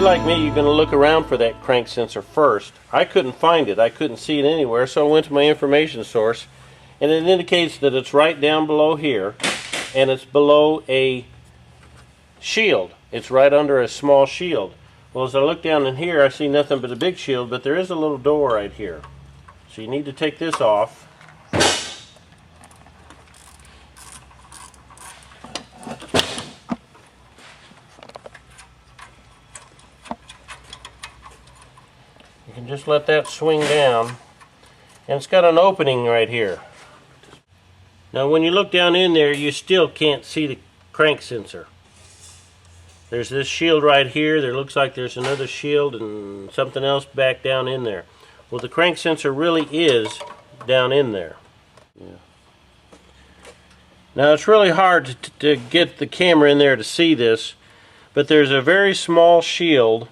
you're like me, you're going to look around for that crank sensor first. I couldn't find it. I couldn't see it anywhere, so I went to my information source, and it indicates that it's right down below here, and it's below a shield. It's right under a small shield. Well, as I look down in here, I see nothing but a big shield, but there is a little door right here. So you need to take this off. You can just let that swing down, and it's got an opening right here. Now when you look down in there, you still can't see the crank sensor. There's this shield right here. There looks like there's another shield and something else back down in there. Well, the crank sensor really is down in there. Yeah. Now it's really hard to get the camera in there to see this, but there's a very small shield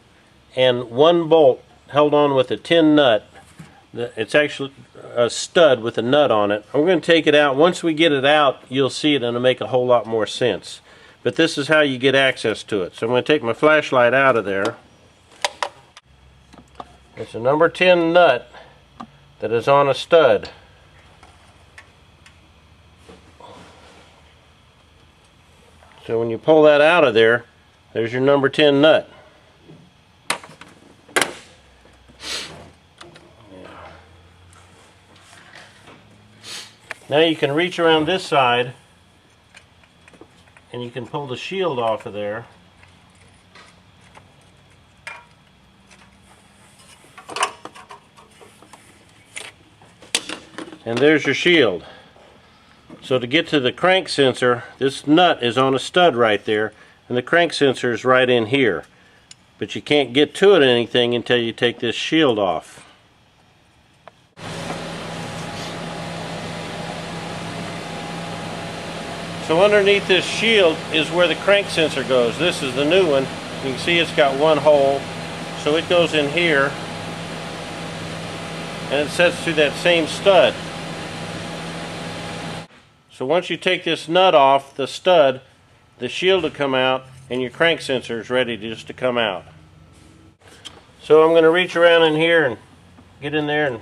and one bolt held on with a tin nut. It's actually a stud with a nut on it. I'm going to take it out. Once we get it out, you'll see it and it'll make a whole lot more sense. But this is how you get access to it. So I'm going to take my flashlight out of there. It's a number 10 nut that is on a stud. So when you pull that out of there, there's your number 10 nut. Now you can reach around this side and you can pull the shield off of there. And there's your shield. So to get to the crank sensor, this nut is on a stud right there, and the crank sensor is right in here. But you can't get to it or anything until you take this shield off. So underneath this shield is where the crank sensor goes. This is the new one. You can see it's got one hole. So it goes in here and it sets through that same stud. So once you take this nut off the stud, the shield will come out and your crank sensor is ready just to come out. So I'm going to reach around in here and get in there and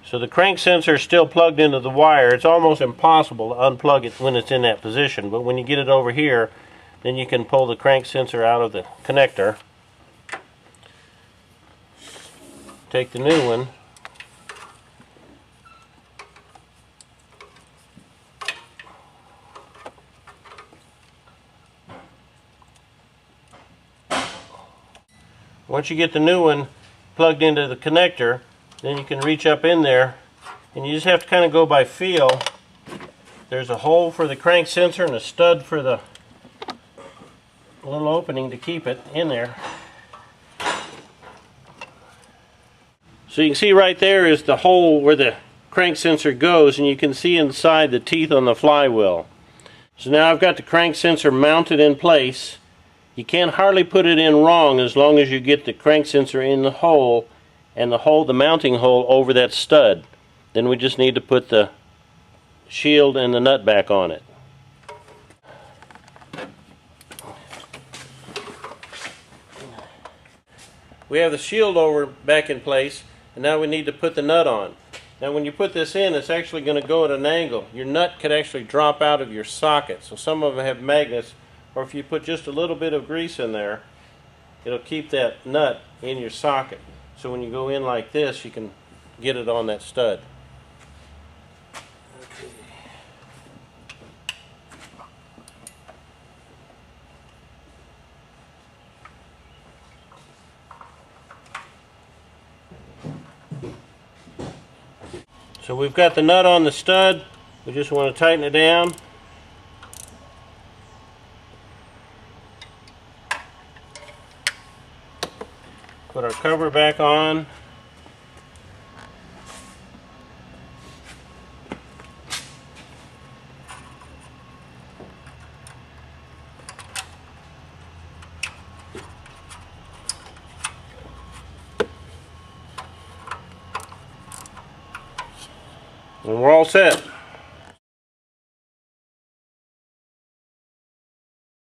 so the crank sensor is still plugged into the wire. It's almost impossible to unplug it when it's in that position, but when you get it over here, then you can pull the crank sensor out of the connector. Take the new one. Once you get the new one plugged into the connector, then you can reach up in there and you just have to kind of go by feel. There's a hole for the crank sensor and a stud for the little opening to keep it in there. So you can see right there is the hole where the crank sensor goes, and you can see inside the teeth on the flywheel. So now I've got the crank sensor mounted in place. You can't hardly put it in wrong as long as you get the crank sensor in the hole and the mounting hole over that stud. Then we just need to put the shield and the nut back on it. We have the shield over back in place, and now we need to put the nut on. Now when you put this in, it's actually going to go at an angle. Your nut could actually drop out of your socket. So some of them have magnets, or if you put just a little bit of grease in there, it'll keep that nut in your socket. So when you go in like this, you can get it on that stud. Okay. So we've got the nut on the stud. We just want to tighten it down. Put our cover back on. And we're all set.